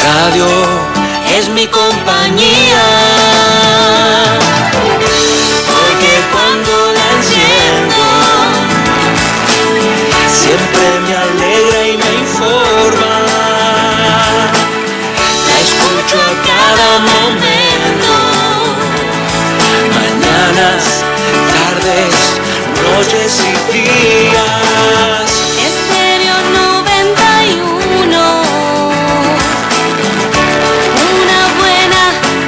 radio es mi compañía, porque cuando la enciendo siempre me alegra y me informa. La escucho a cada momento, mañanas, tardes, noches y días. Estéreo 91, una buena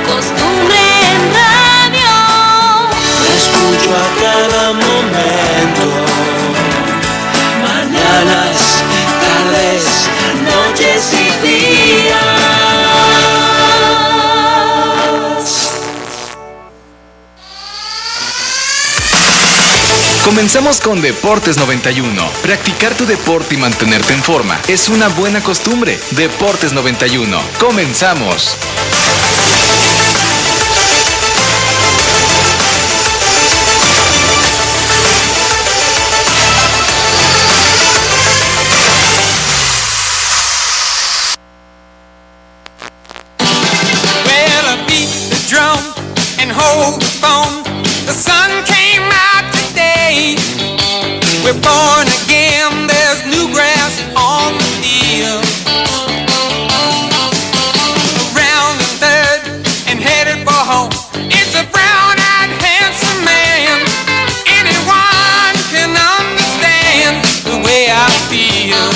costumbre en radio. La escucho a cada momento, mañanas, tardes, noches y días. Comenzamos con Deportes 91. Practicar tu deporte y mantenerte en forma es una buena costumbre. Deportes 91. Comenzamos. Well, I beat the drum and hold the phone. The sun came out today. We're born again. There's new grass on the field. Around the third and headed for home. It's a brown-eyed, handsome man. Anyone can understand the way I feel.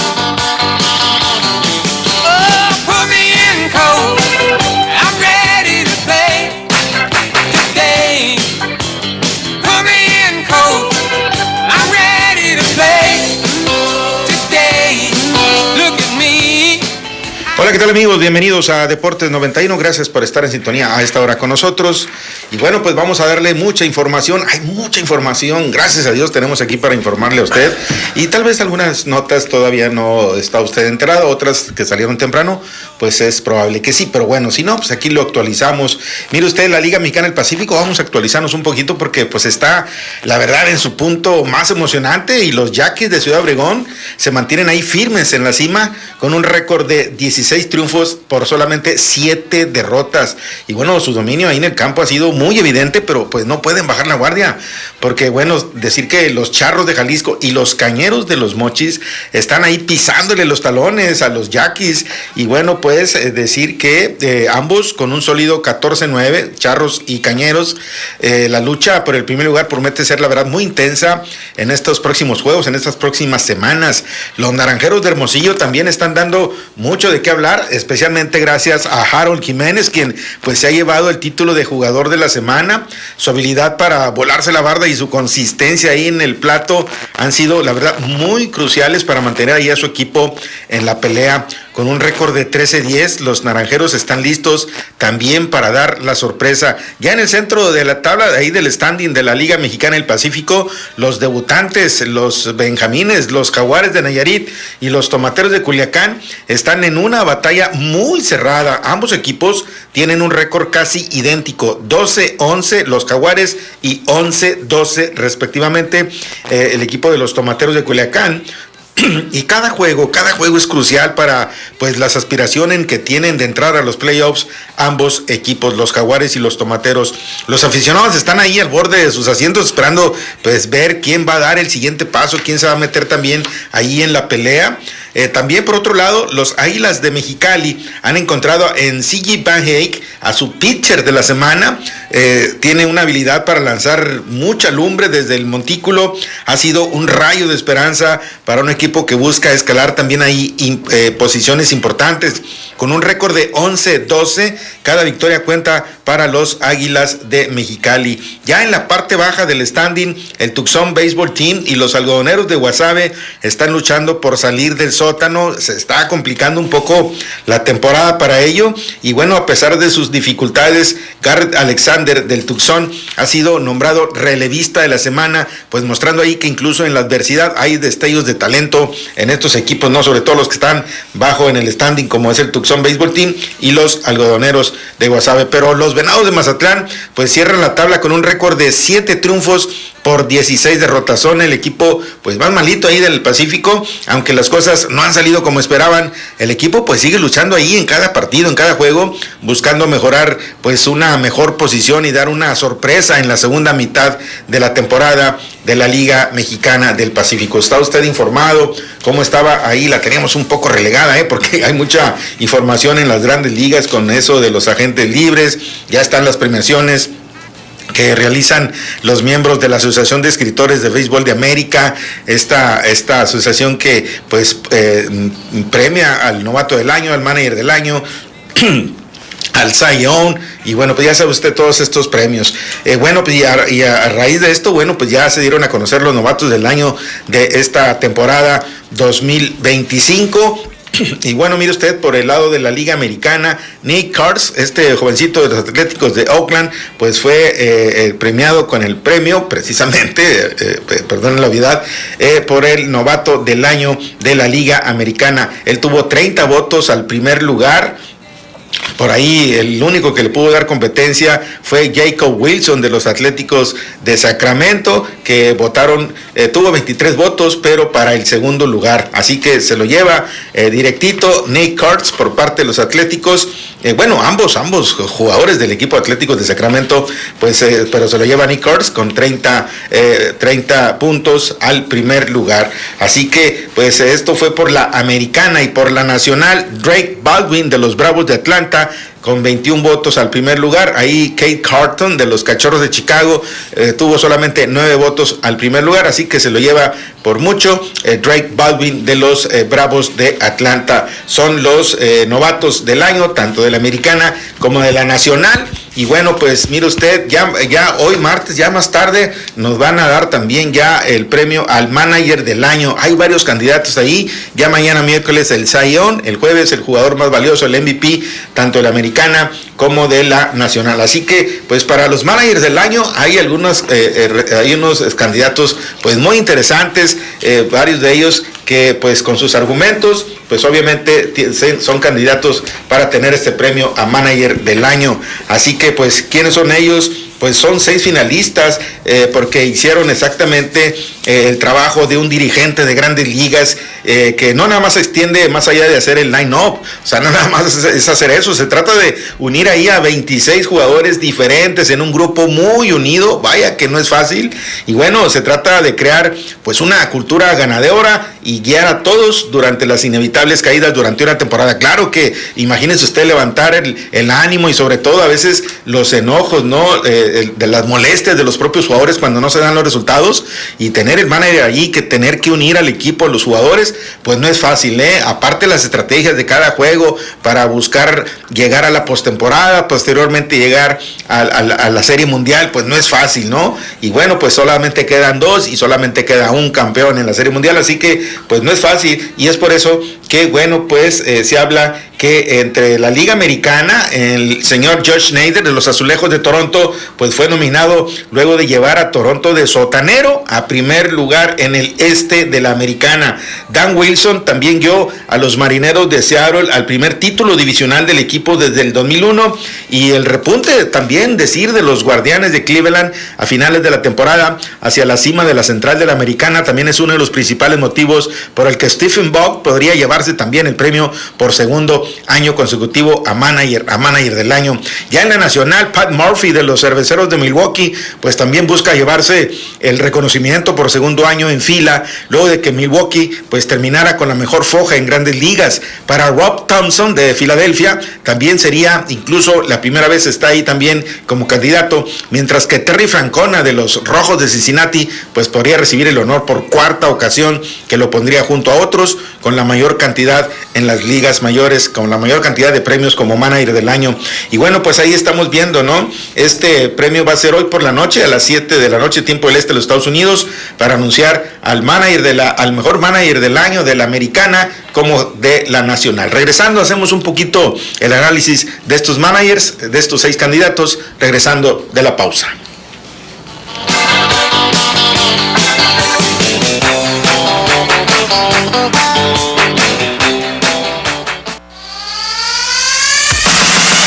Oh, put me in cold. I'm ready to play today. Put me in cold. I'm ready to play today. Look at me. Hola, ¿qué tal, amigos? Bienvenidos a Deportes 91. Gracias por estar en sintonía a esta hora con nosotros. Y bueno, pues vamos a darle mucha información. Hay mucha información. Gracias a Dios tenemos aquí para informarle a usted. Y tal vez algunas notas todavía no está usted enterado, otras que salieron temprano, pues es probable que sí. Pero bueno, si no, pues aquí lo actualizamos. Mire usted, la Liga Mexicana del Pacífico, vamos a actualizarnos un poquito porque pues está, la verdad, en su punto más emocionante. Y los Yaquis de Ciudad Obregón se mantienen ahí firmes en la cima con un récord de 16 triunfos por solamente 7 derrotas. Y bueno, su dominio ahí en el campo ha sido muy evidente, pero pues no pueden bajar la guardia, porque bueno, decir que los Charros de Jalisco y los Cañeros de los Mochis están ahí pisándole los talones a los Yaquis. Y bueno, pues decir que ambos con un sólido 14-9, Charros y Cañeros. La lucha por el primer lugar promete ser, la verdad, muy intensa en estos próximos juegos, en estas próximas semanas. Los Naranjeros de Hermosillo también están dando mucho de qué hablar, especialmente gracias a Harold Jiménez, quien pues se ha llevado el título de jugador de la semana. Su habilidad para volarse la barda y su consistencia ahí en el plato han sido, la verdad, muy cruciales para mantener ahí a su equipo en la pelea. Con un récord de 13-10, los Naranjeros están listos también para dar la sorpresa. Ya en el centro de la tabla, de ahí del standing de la Liga Mexicana del Pacífico, los debutantes, los Benjamines, los Jaguares de Nayarit y los Tomateros de Culiacán están en una batalla muy cerrada. Ambos equipos tienen un récord casi idéntico, 12-11 los Jaguares y 11-12 respectivamente el equipo de los Tomateros de Culiacán. Y cada juego es crucial para pues las aspiraciones que tienen de entrar a los playoffs ambos equipos, los Jaguares y los Tomateros. Los aficionados están ahí al borde de sus asientos esperando pues ver quién va a dar el siguiente paso, quién se va a meter también ahí en la pelea. También por otro lado, los Águilas de Mexicali han encontrado en Siggy Van Eyck a su pitcher de la semana. Tiene una habilidad para lanzar mucha lumbre desde el montículo. Ha sido un rayo de esperanza para un equipo que busca escalar también ahí posiciones importantes. Con un récord de 11-12, cada victoria cuenta para los Águilas de Mexicali. Ya en la parte baja del standing, el Tucson Baseball Team y los Algodoneros de Guasave están luchando por salir del sótano. Se está complicando un poco la temporada para ello. Y bueno, a pesar de sus dificultades, Garrett Alexander del Tucson ha sido nombrado relevista de la semana, pues mostrando ahí que incluso en la adversidad hay destellos de talento en estos equipos, no, sobre todo los que están bajo en el standing, como es el Tucson Baseball Team y los Algodoneros de Guasave. Pero los Venados de Mazatlán pues cierran la tabla con un récord de 7 triunfos por 16 derrotas. Son el equipo pues más malito ahí del Pacífico, aunque las cosas cosas no han salido como esperaban, el equipo pues sigue luchando ahí en cada partido, en cada juego, buscando mejorar pues una mejor posición y dar una sorpresa en la segunda mitad de la temporada de la Liga Mexicana del Pacífico. ¿Está usted informado cómo estaba ahí? La teníamos un poco relegada, porque hay mucha información en las grandes ligas con eso de los agentes libres. Ya están las premiaciones que realizan los miembros de la Asociación de Escritores de Béisbol de América, esta asociación que pues premia al novato del año, al manager del año, al Cy Young, y bueno, pues ya sabe usted todos estos premios. Bueno, pues y a raíz de esto, bueno, pues ya se dieron a conocer los novatos del año de esta temporada 2025. Y bueno, mire usted, por el lado de la Liga Americana, Nick Kurtz, este jovencito de los Atléticos de Oakland, pues fue premiado con el premio, precisamente, perdón la obviedad, por el novato del año de la Liga Americana. Él tuvo 30 votos al primer lugar. Por ahí el único que le pudo dar competencia fue Jacob Wilson de los Atléticos de Sacramento, que tuvo 23 votos, pero para el segundo lugar. Así que se lo lleva directito Nick Kurtz por parte de los Atléticos. Bueno, ambos jugadores del equipo Atlético de Sacramento, pues, pero se lo lleva Nick Kurtz con 30 puntos al primer lugar. Así que, pues, esto fue por la Americana. Y por la Nacional, Drake Baldwin de los Bravos de Atlanta, con 21 votos al primer lugar. Ahí Kate Carton de los Cachorros de Chicago tuvo solamente 9 votos al primer lugar, así que se lo lleva por mucho Drake Baldwin de los Bravos de Atlanta. Son los novatos del año, tanto de la Americana como de la Nacional. Y bueno, pues mire usted, ya hoy martes, ya más tarde, nos van a dar también ya el premio al manager del año. Hay varios candidatos ahí. Ya mañana miércoles el Cy Young, el jueves el jugador más valioso, el MVP, tanto de la Americana como de la Nacional. Así que, pues para los managers del año hay hay unos candidatos pues muy interesantes, varios de ellos que pues con sus argumentos pues obviamente son candidatos para tener este premio a manager del año. Así que pues, ¿quiénes son ellos? Pues son 6 finalistas porque hicieron exactamente el trabajo de un dirigente de grandes ligas que no nada más se extiende más allá de hacer el line-up, o sea, no nada más es hacer eso, se trata de unir ahí a 26 jugadores diferentes en un grupo muy unido, vaya que no es fácil, y bueno, se trata de crear pues una cultura ganadora y guiar a todos durante las inevitables caídas durante una temporada. Claro que imagínese usted levantar el ánimo y sobre todo a veces los enojos, ¿no? De las molestias de los propios jugadores cuando no se dan los resultados, y tener el manager allí, que tener que unir al equipo, a los jugadores, pues no es fácil, aparte las estrategias de cada juego para buscar llegar a la postemporada, posteriormente llegar a la Serie Mundial, pues no es fácil, ¿no? Y bueno, pues solamente quedan 2 y solamente queda un campeón en la Serie Mundial, así que pues no es fácil, y es por eso que bueno, pues se habla que entre la Liga Americana, el señor Josh Schneider de los Azulejos de Toronto, pues fue nominado luego de llevar a Toronto de sotanero a primer lugar en el este de la Americana. Dan Wilson también dio a los Marineros de Seattle al primer título divisional del equipo desde el 2001, y el repunte también decir de los Guardianes de Cleveland a finales de la temporada hacia la cima de la Central de la Americana también es uno de los principales motivos por el que Stephen Vogt podría llevarse también el premio por segundo año consecutivo a manager del año. Ya en la Nacional, Pat Murphy de los Cerveceros de Milwaukee pues también busca llevarse el reconocimiento por segundo año en fila, luego de que Milwaukee pues terminara con la mejor foja en grandes ligas. Para Rob Thompson de Filadelfia también sería incluso la primera vez, está ahí también como candidato, mientras que Terry Francona de los Rojos de Cincinnati pues podría recibir el honor por cuarta ocasión, que lo pondría junto a otros con la mayor cantidad en las ligas mayores, con la mayor cantidad de premios como manager del año. Y bueno, pues ahí estamos viendo, ¿no? Este premio va a ser hoy por la noche, a las 7 de la noche, tiempo del este de los Estados Unidos, para anunciar al mejor manager del año de la Americana como de la Nacional. Regresando, hacemos un poquito el análisis de estos managers, de estos 6 candidatos, regresando de la pausa.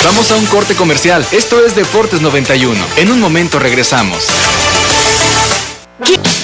Vamos a un corte comercial. Esto es Deportes 91. En un momento regresamos.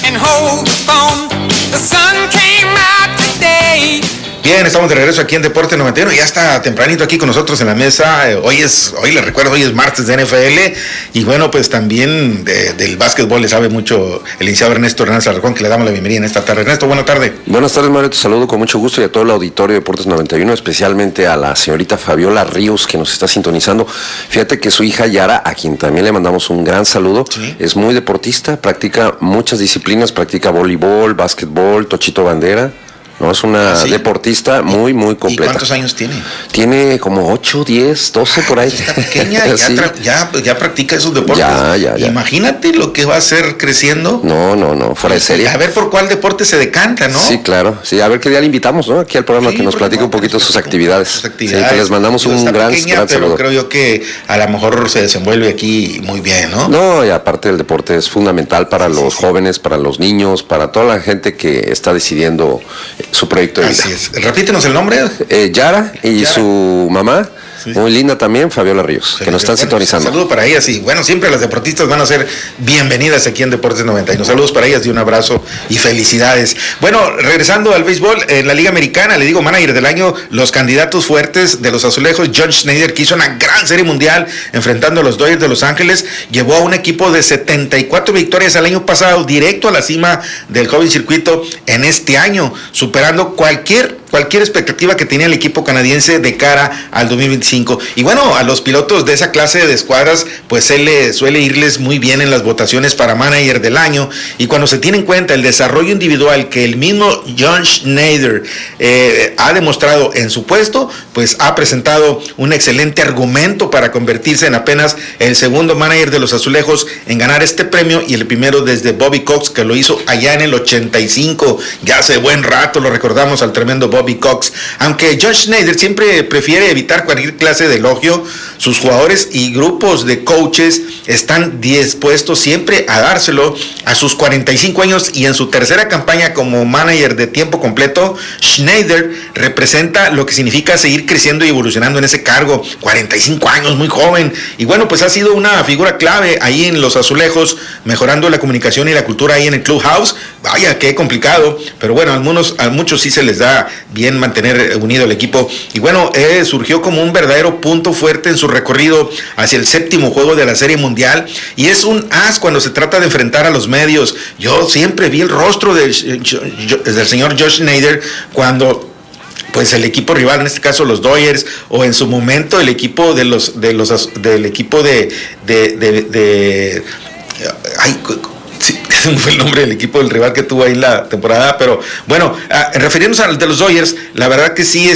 And hold the phone, the sun came out today. Bien, estamos de regreso aquí en Deporte 91. Ya está tempranito aquí con nosotros en la mesa. Hoy les recuerdo, hoy es martes de NFL. Y bueno, pues también del básquetbol le sabe mucho el licenciado Ernesto Hernández Alarcón, que le damos la bienvenida en esta tarde. Ernesto, buena tarde. Buenas tardes, Mario. Te saludo con mucho gusto y a todo el auditorio de Deportes 91, especialmente a la señorita Fabiola Ríos, que nos está sintonizando. Fíjate que su hija Yara, a quien también le mandamos un gran saludo, ¿sí? Es muy deportista, practica muchas disciplinas, practica voleibol, básquetbol, tochito bandera. No, es una deportista muy, muy completa. ¿Y cuántos años tiene? Tiene como 8, 10, 12 por ahí. Está pequeña, sí. ya practica esos deportes. Ya. Imagínate lo que va a hacer creciendo. No, fuera de serie. A ver por cuál deporte se decanta, ¿no? Sí, claro. Sí, a ver qué día le invitamos, ¿no? Aquí al programa, que nos platique un poquito sus actividades. Sí, que les mandamos un gran pero saludo. Creo yo que a lo mejor se desenvuelve aquí muy bien, ¿no? No, y aparte el deporte es fundamental para los jóvenes, para los niños, para toda la gente que está decidiendo su proyecto de vida. Así es. Repítenos el nombre. Yara y su mamá. Sí. Muy linda también, Fabiola Ríos, que nos están sintonizando. Saludos para ellas y bueno, siempre las deportistas van a ser bienvenidas aquí en Deportes 91. Saludos para ellas y un abrazo y felicidades. Bueno, regresando al béisbol, en la Liga Americana, le digo, manager del año, los candidatos fuertes de los Azulejos, John Schneider, que hizo una gran serie mundial enfrentando a los Dodgers de Los Ángeles, llevó a un equipo de 74 victorias el año pasado, directo a la cima del joven circuito en este año, superando cualquier expectativa que tenía el equipo canadiense de cara al 2025. Y bueno, a los pilotos de esa clase de escuadras, pues suele irles muy bien en las votaciones para manager del año. Y cuando se tiene en cuenta el desarrollo individual que el mismo John Schneider ha demostrado en su puesto, pues ha presentado un excelente argumento para convertirse en apenas el segundo manager de los Azulejos en ganar este premio, y el primero desde Bobby Cox, que lo hizo allá en el 85. Ya hace buen rato lo recordamos al tremendo Bobby Cox. Aunque John Schneider siempre prefiere evitar cualquier clase de elogio, sus jugadores y grupos de coaches están dispuestos siempre a dárselo. A sus 45 años y en su tercera campaña como manager de tiempo completo, Schneider representa lo que significa seguir creciendo y evolucionando en ese cargo. 45 años, muy joven. Y bueno, pues ha sido una figura clave ahí en los Azulejos, mejorando la comunicación y la cultura ahí en el clubhouse. Vaya, qué complicado, pero bueno, a muchos sí se les da bien mantener unido el equipo. Y bueno, surgió como un verdadero punto fuerte en su recorrido hacia el séptimo juego de la Serie Mundial, y es un as cuando se trata de enfrentar a los medios. Yo siempre vi el rostro del señor Josh Schneider cuando pues el equipo rival, en este caso los Dodgers, o en su momento el equipo del equipo fue el nombre del equipo del rival que tuvo ahí la temporada, pero bueno, refiriéndonos al de los Dodgers, la verdad que sí,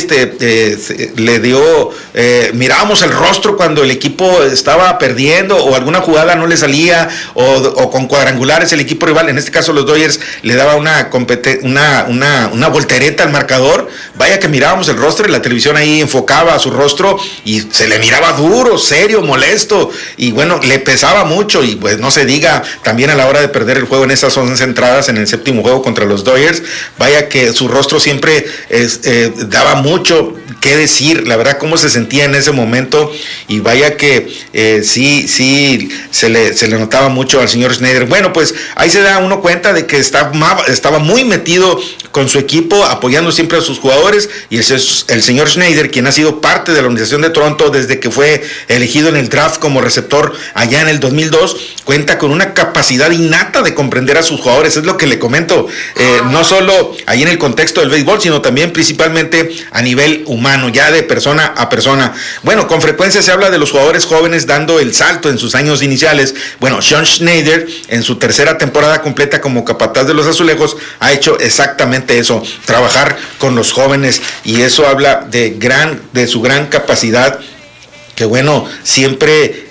le dio, mirábamos el rostro cuando el equipo estaba perdiendo o alguna jugada no le salía, o con cuadrangulares el equipo rival, en este caso los Dodgers, le daba una voltereta al marcador. Vaya que mirábamos el rostro y la televisión ahí enfocaba a su rostro y se le miraba duro, serio, molesto, y bueno, le pesaba mucho. Y pues no se diga también a la hora de perder el juego en esas 11 entradas en el séptimo juego contra los Dodgers. Vaya que su rostro siempre daba mucho que decir, la verdad, cómo se sentía en ese momento. Y vaya que sí se le notaba mucho al señor Schneider. Bueno, pues ahí se da uno cuenta de que estaba muy metido con su equipo, apoyando siempre a sus jugadores, y ese es el señor Schneider, quien ha sido parte de la organización de Toronto desde que fue elegido en el draft como receptor allá en el 2002, cuenta con una capacidad innata de comprender a sus jugadores. Es lo que le comento, no solo ahí en el contexto del béisbol, sino también principalmente a nivel humano, ya de persona a persona. Bueno, con frecuencia se habla de los jugadores jóvenes dando el salto en sus años iniciales. Bueno, John Schneider, en su tercera temporada completa como capataz de los Azulejos, ha hecho exactamente eso, trabajar con los jóvenes, y eso habla de su gran capacidad, que bueno, siempre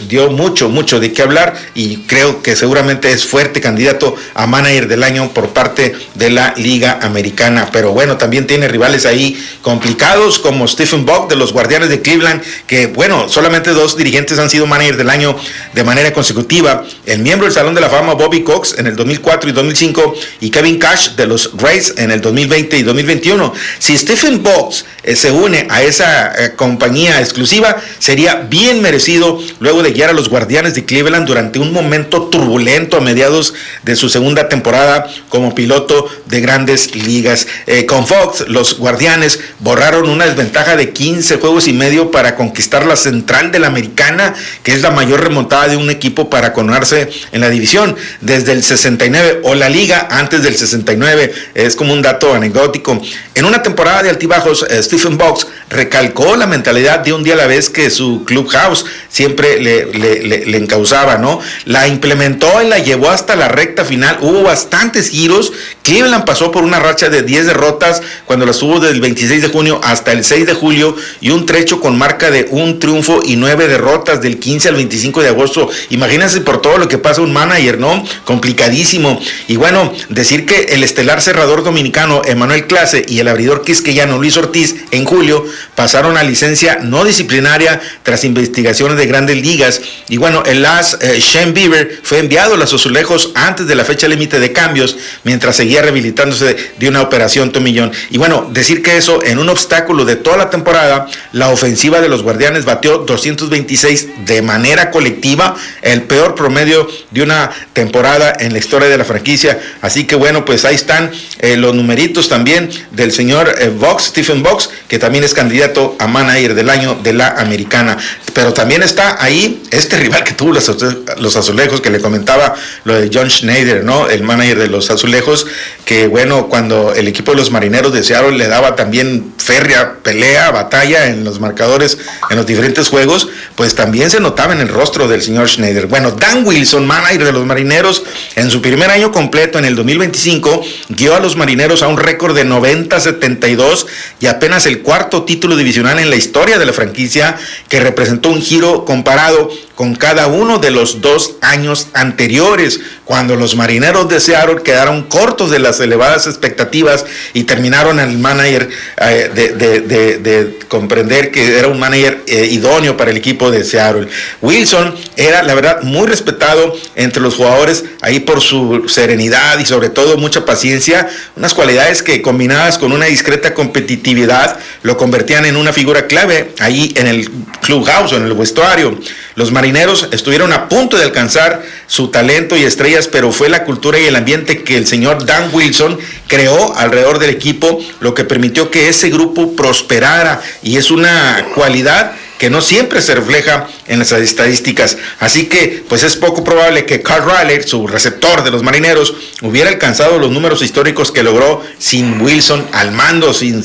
dio mucho de qué hablar, y creo que seguramente es fuerte candidato a manager del año por parte de la Liga Americana. Pero bueno, también tiene rivales ahí complicados como Stephen Buck de los Guardianes de Cleveland, que bueno, solamente 2 dirigentes han sido manager del año de manera consecutiva: el miembro del Salón de la Fama Bobby Cox en el 2004 y 2005, y Kevin Cash de los Rays en el 2020 y 2021. Si Stephen Buck se une a esa compañía exclusiva, sería bien merecido luego de guiar a los Guardianes de Cleveland durante un momento turbulento a mediados de su segunda temporada como piloto de Grandes Ligas. Con Fox, los Guardianes borraron una desventaja de 15 juegos y medio para conquistar la central de la Americana, que es la mayor remontada de un equipo para coronarse en la división desde el 69, o la liga antes del 69. Es como un dato anecdótico. En una temporada de altibajos, Stephen Box recalcó la mentalidad de un día a la vez que su clubhouse siempre le encauzaba, ¿no? La implementó y la llevó hasta la recta final. Hubo bastantes giros. Cleveland pasó por una racha de 10 derrotas cuando las tuvo desde el 26 de junio hasta el 6 de julio y un trecho con marca de un triunfo y 9 derrotas del 15 al 25 de agosto. Imagínense por todo lo que pasa un manager, ¿no? Complicadísimo. Y bueno, decir que el estelar cerrador dominicano Emmanuel Clase y el abridor quisqueyano Luis Ortiz en julio pasaron a licencia no disciplinaria tras investigaciones de Grandes Ligas. Y bueno, el as Shane Bieber fue enviado a los Azulejos antes de la fecha límite de cambios, mientras seguía rehabilitándose de una operación tomillón. Y bueno, decir que eso, en un obstáculo de toda la temporada, la ofensiva de los Guardianes batió 226 de manera colectiva, el peor promedio de una temporada en la historia de la franquicia. Así que bueno, pues ahí están los numeritos también del señor Box, Stephen Box, que también es candidato a manager del año de la Americana. Pero también está ahí este rival que tuvo los Azulejos, que le comentaba lo de John Schneider, ¿no? El manager de los Azulejos, que bueno, cuando el equipo de los Marineros de Seattle le daba también férrea pelea, batalla en los marcadores en los diferentes juegos, pues también se notaba en el rostro del señor Schneider. Bueno, Dan Wilson, manager de los Marineros, en su primer año completo en el 2025, guió a los Marineros a un récord de 90-72 y apenas el cuarto título divisional en la historia de la franquicia, que representó un giro comparado con cada uno de los 2 años anteriores, cuando los Marineros de Seattle quedaron cortos de las elevadas expectativas y terminaron al manager de comprender que era un manager idóneo para el equipo de Seattle. Wilson era, la verdad, muy respetado entre los jugadores ahí por su serenidad y sobre todo mucha paciencia, unas cualidades que combinadas con una discreta competitividad lo convertían en una figura clave ahí en el clubhouse o en el vestuario. Los Marineros estuvieron a punto de alcanzar su talento y estrellas, pero fue la cultura y el ambiente que el señor Dan Wilson creó alrededor del equipo lo que permitió que ese grupo prosperara, y es una cualidad que no siempre se refleja en las estadísticas. Así que pues es poco probable que Carl Riley, su receptor de los Marineros, hubiera alcanzado los números históricos que logró sin Wilson al mando, sin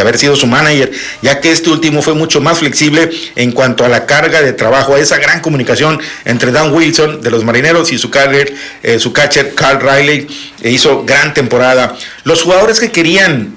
haber sido su manager, ya que este último fue mucho más flexible en cuanto a la carga de trabajo, a esa gran comunicación entre Dan Wilson de los Marineros y su catcher Carl Riley. Hizo gran temporada. Los jugadores que querían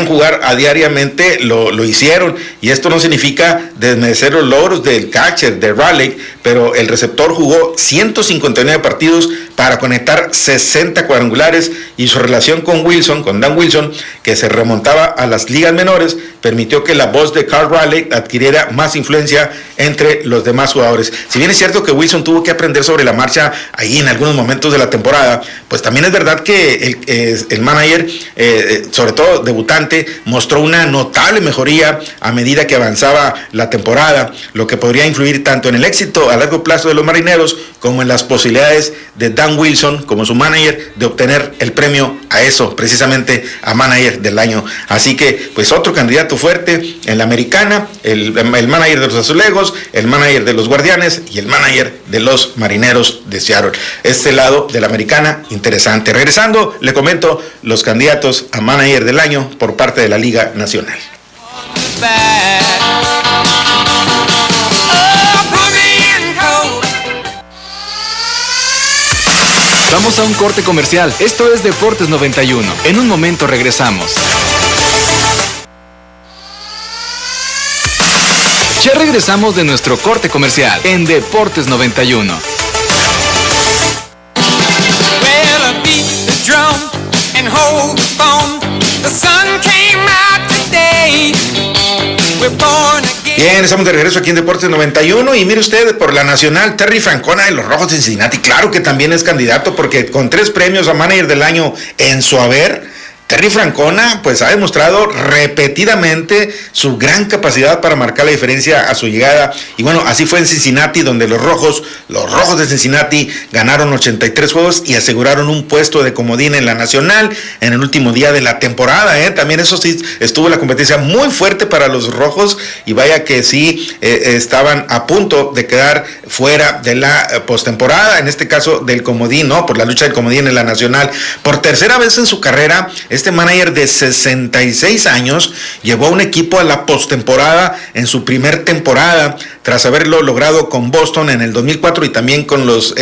jugar a diariamente lo hicieron, y esto no significa desmerecer los logros del catcher de Raleigh, pero el receptor jugó 159 partidos para conectar 60 cuadrangulares, y su relación con Dan Wilson, que se remontaba a las ligas menores, permitió que la voz de Carl Raleigh adquiriera más influencia entre los demás jugadores. Si bien es cierto que Wilson tuvo que aprender sobre la marcha ahí en algunos momentos de la temporada, pues también es verdad que el manager, sobre todo debutante, mostró una notable mejoría a medida que avanzaba la temporada, lo que podría influir tanto en el éxito a largo plazo de los Marineros como en las posibilidades de Dan Wilson como su manager de obtener el premio a eso, precisamente a manager del año. Así que pues otro candidato fuerte en la Americana, el manager de los Azulejos, el manager de los Guardianes y el manager de los Marineros de Seattle. Este lado de la Americana, interesante. Regresando, le comento los candidatos a manager del año por parte de la Liga Nacional. Vamos a un corte comercial. Esto es Deportes 91. En un momento regresamos. Ya regresamos de nuestro corte comercial en Deportes 91. Bien, estamos de regreso aquí en Deportes 91 y mire usted, por la Nacional, Terry Francona de los Rojos de Cincinnati, claro que también es candidato porque con 3 premios a manager del año en su haber, Terry Francona pues ha demostrado repetidamente su gran capacidad para marcar la diferencia a su llegada, y bueno, así fue en Cincinnati, donde los rojos de Cincinnati ganaron 83 juegos y aseguraron un puesto de comodín en la nacional en el último día de la temporada, También eso sí, estuvo la competencia muy fuerte para los rojos, y vaya que sí, estaban a punto de quedar fuera de la postemporada, en este caso del comodín, ¿no? Por la lucha del comodín en la nacional. Por tercera vez en su carrera, este manager de 66 años llevó a un equipo a la postemporada en su primer temporada, tras haberlo logrado con Boston en el 2004 y también con los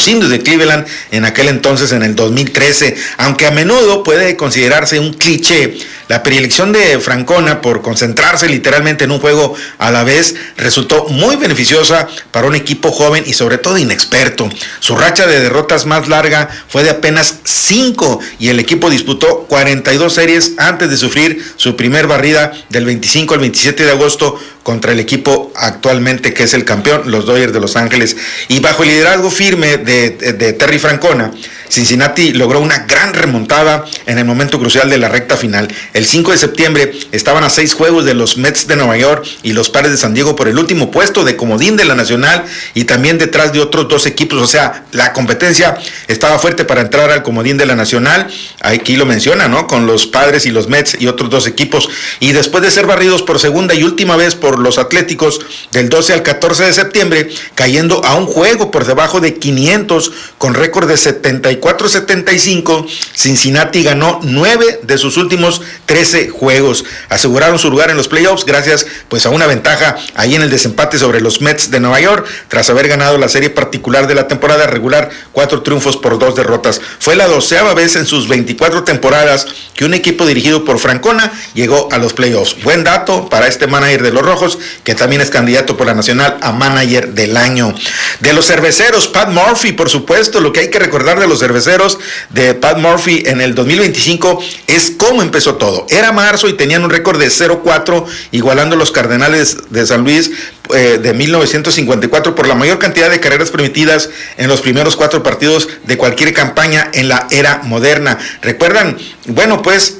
Indios de Cleveland en aquel entonces, en el 2013. Aunque a menudo puede considerarse un cliché, la predilección de Francona por concentrarse literalmente en un juego a la vez resultó muy beneficiosa para un equipo joven y sobre todo inexperto. Su racha de derrotas más larga fue de apenas 5 y el equipo disputó 42 series antes de sufrir su primer barrida del 25 al 27 de agosto contra el equipo actualmente que es el campeón, los Dodgers de Los Ángeles. Y bajo el liderazgo firme de Terry Francona, Cincinnati logró una gran remontada en el momento crucial de la recta final. El 5 de septiembre estaban a 6 juegos de los Mets de Nueva York y los Padres de San Diego por el último puesto de comodín de la nacional, y también detrás de otros 2 equipos. O sea, la competencia estaba fuerte para entrar al comodín de la nacional. Aquí lo menciona, ¿no? Con los Padres y los Mets y otros 2 equipos. Y después de ser barridos por segunda y última vez por los Atléticos del 12 al 14 de septiembre, cayendo a un juego por debajo de 500 con récord de 74-75, Cincinnati ganó 9 de sus últimos 13 juegos. Aseguraron su lugar en los playoffs gracias pues a una ventaja ahí en el desempate sobre los Mets de Nueva York, tras haber ganado la serie particular de la temporada regular, 4 triunfos por 2 derrotas. Fue la 12ª vez en sus 24 temporadas que un equipo dirigido por Francona llegó a los playoffs. Buen dato para este manager de los Rojos, que también es candidato por la nacional a manager del año. De los Cerveceros, Pat Murphy, por supuesto. Lo que hay que recordar de los Cerveceros de Pat Murphy en el 2025 es cómo empezó todo. Era marzo y tenían un récord de 0-4, igualando los Cardenales de San Luis de 1954 por la mayor cantidad de carreras permitidas en los primeros 4 partidos de cualquier campaña en la era moderna. ¿Recuerdan? Bueno, pues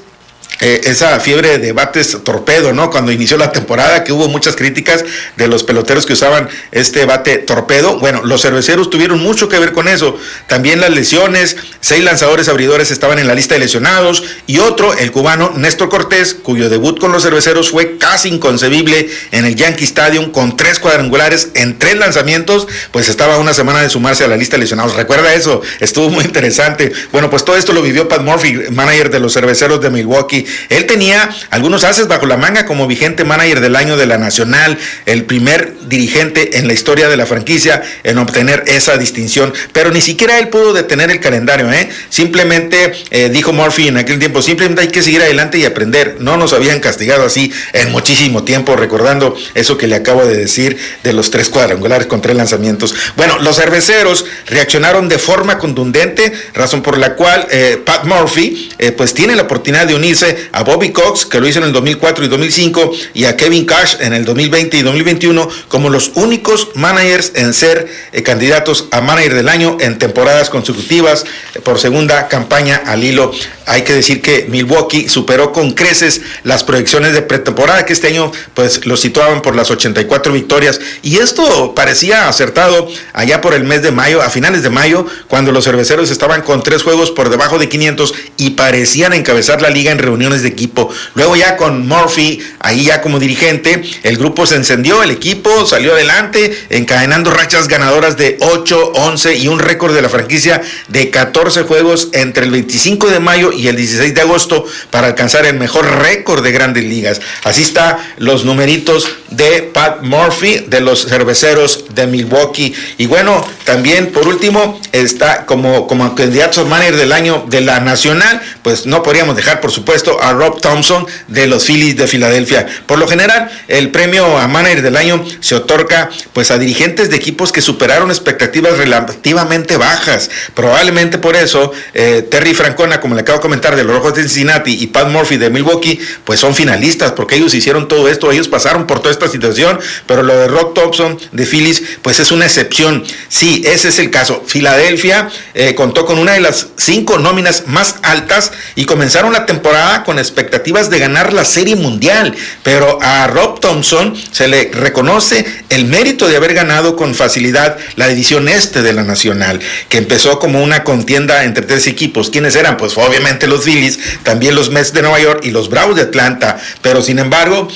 esa fiebre de bates torpedo, ¿no? Cuando inició la temporada, que hubo muchas críticas de los peloteros que usaban este bate torpedo. Bueno, los Cerveceros tuvieron mucho que ver con eso. También las lesiones, 6 lanzadores abridores estaban en la lista de lesionados, y otro, el cubano Néstor Cortés, cuyo debut con los Cerveceros fue casi inconcebible en el Yankee Stadium, con 3 cuadrangulares en 3 lanzamientos, pues estaba a una semana de sumarse a la lista de lesionados. ¿Recuerda eso? Estuvo muy interesante. Bueno, pues todo esto lo vivió Pat Murphy, manager de los Cerveceros de Milwaukee. Él tenía algunos ases bajo la manga como vigente manager del año de la nacional, el primer dirigente en la historia de la franquicia en obtener esa distinción, pero ni siquiera él pudo detener el calendario, Simplemente dijo Murphy en aquel tiempo, simplemente hay que seguir adelante y aprender. No nos habían castigado así en muchísimo tiempo, recordando eso que le acabo de decir de los 3 cuadrangulares con 3 lanzamientos. Bueno, los Cerveceros reaccionaron de forma contundente, razón por la cual Pat Murphy pues tiene la oportunidad de unirse a Bobby Cox, que lo hizo en el 2004 y 2005, y a Kevin Cash en el 2020 y 2021 como los únicos managers en ser candidatos a manager del año en temporadas consecutivas por segunda campaña al hilo. Hay que decir que Milwaukee superó con creces las proyecciones de pretemporada, que este año pues los situaban por las 84 victorias, y esto parecía acertado allá por el mes de mayo, a finales de mayo, cuando los Cerveceros estaban con 3 juegos por debajo de 500 y parecían encabezar la liga en reuniones de equipo. Luego ya con Murphy ahí ya como dirigente, el grupo se encendió, el equipo salió adelante, encadenando rachas ganadoras de 8, 11 y un récord de la franquicia de 14 juegos entre el 25 de mayo y el 16 de agosto para alcanzar el mejor récord de Grandes Ligas. Así está los numeritos de Pat Murphy de los Cerveceros de Milwaukee. Y bueno, también por último está como candidato a manager del año de la nacional, pues no podríamos dejar por supuesto a Rob Thompson de los Phillies de Filadelfia. Por lo general, el premio a manager del año se otorga pues a dirigentes de equipos que superaron expectativas relativamente bajas. Probablemente por eso Terry Francona, como le acabo de comentar, de los Rojos de Cincinnati, y Pat Murphy de Milwaukee, pues son finalistas, porque ellos hicieron todo esto, ellos pasaron por toda esta situación. Pero lo de Rob Thompson de Phillies pues es una excepción. Sí, ese es el caso. Filadelfia contó con una de las 5 nóminas más altas y comenzaron la temporada con expectativas de ganar la Serie Mundial, pero a Rob Thompson se le reconoce el mérito de haber ganado con facilidad la división este de la Nacional, que empezó como una contienda entre 3 equipos. ¿Quiénes eran? Pues obviamente los Phillies, también los Mets de Nueva York y los Bravos de Atlanta, pero sin embargo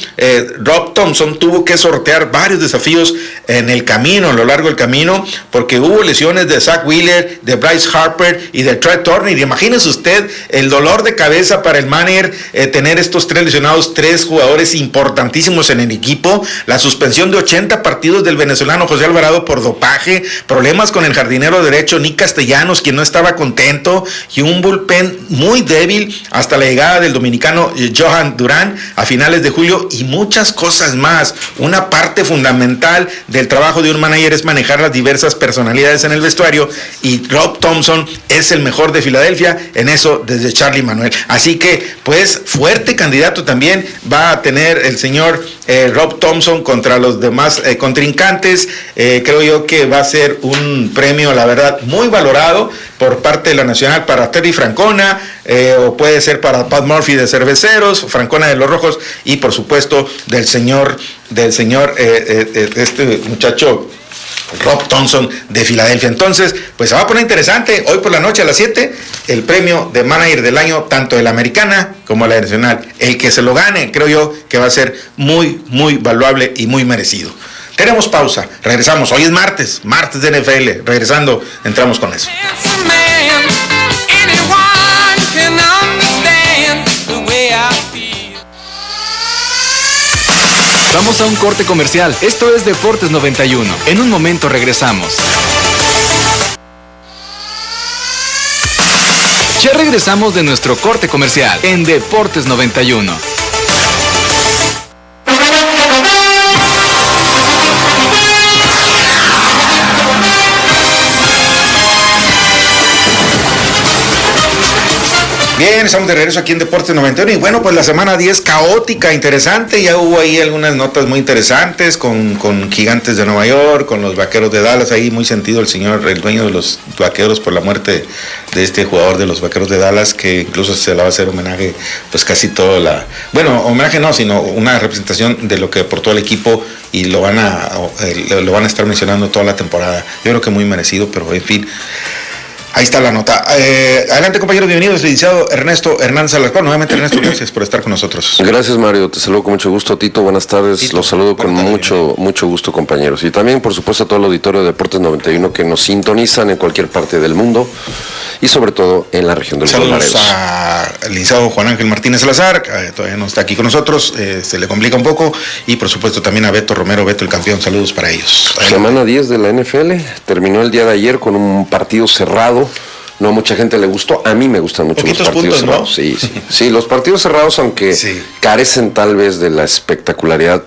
Rob Thompson tuvo que sortear varios desafíos en el camino, a lo largo del camino, porque hubo lesiones de Zach Wheeler, de Bryce Harper y de Trey Turner. Imagínese usted el dolor de cabeza para el manager tener estos 3 lesionados, 3 jugadores importantísimos en el equipo, la suspensión de 80 partidos del venezolano José Alvarado por dopaje, problemas con el jardinero derecho Nick Castellanos, quien no estaba contento, y un bullpen muy débil hasta la llegada del dominicano Johan Durán a finales de julio, y muchas cosas más. Una parte fundamental del trabajo de un manager es manejar las diversas personalidades en el vestuario, y Rob Thompson es el mejor de Filadelfia en eso desde Charlie Manuel. Así que pues fuerte candidato también va a tener el señor Rob Thompson contra los demás contrincantes. Creo yo que va a ser un premio, la verdad, muy valorado por parte de la Nacional para Terry Francona, o puede ser para Pat Murphy de Cerveceros, Francona de los Rojos, y por supuesto del señor este muchacho Rob Thompson de Filadelfia. Entonces, pues se va a poner interesante. Hoy por la noche a las 7, el premio de manager del año, tanto de la americana como la nacional. El que se lo gane, creo yo que va a ser muy, muy valuable y muy merecido. Tenemos pausa, regresamos. Hoy es martes de NFL. Regresando, entramos con eso. Vamos a un corte comercial. Esto es Deportes 91. En un momento regresamos. Ya regresamos de nuestro corte comercial en Deportes 91. Bien, estamos de regreso aquí en Deportes 91 y bueno, pues la semana 10 caótica, interesante. Ya hubo ahí algunas notas muy interesantes con Gigantes de Nueva York, con los Vaqueros de Dallas. Ahí muy sentido el dueño de los Vaqueros por la muerte de este jugador de los Vaqueros de Dallas, que incluso se le va a hacer homenaje, pues casi todo homenaje no, sino una representación de lo que aportó el equipo, y lo van a estar mencionando toda la temporada. Yo creo que muy merecido, pero en fin. Ahí está la nota. Adelante, compañeros, bienvenidos, licenciado Ernesto Hernández Alarcón. Nuevamente, Ernesto, gracias por estar con nosotros. Gracias, Mario, te saludo con mucho gusto. Tito, buenas tardes. Tito, los saludo con mucho gusto, compañeros. Y también, por supuesto, a todo el auditorio de Deportes 91 que nos sintonizan en cualquier parte del mundo y sobre todo en la región de los Laredos. Saludos al licenciado Juan Ángel Martínez Salazar, todavía no está aquí con nosotros, se le complica un poco, y por supuesto también a Beto Romero, Beto el campeón. Saludos para ellos. Semana 10 de la NFL, terminó el día de ayer con un partido cerrado. No a mucha gente le gustó, a mí me gustan mucho los partidos cerrados. ¿No? Sí, los partidos cerrados, aunque carecen tal vez de la espectacularidad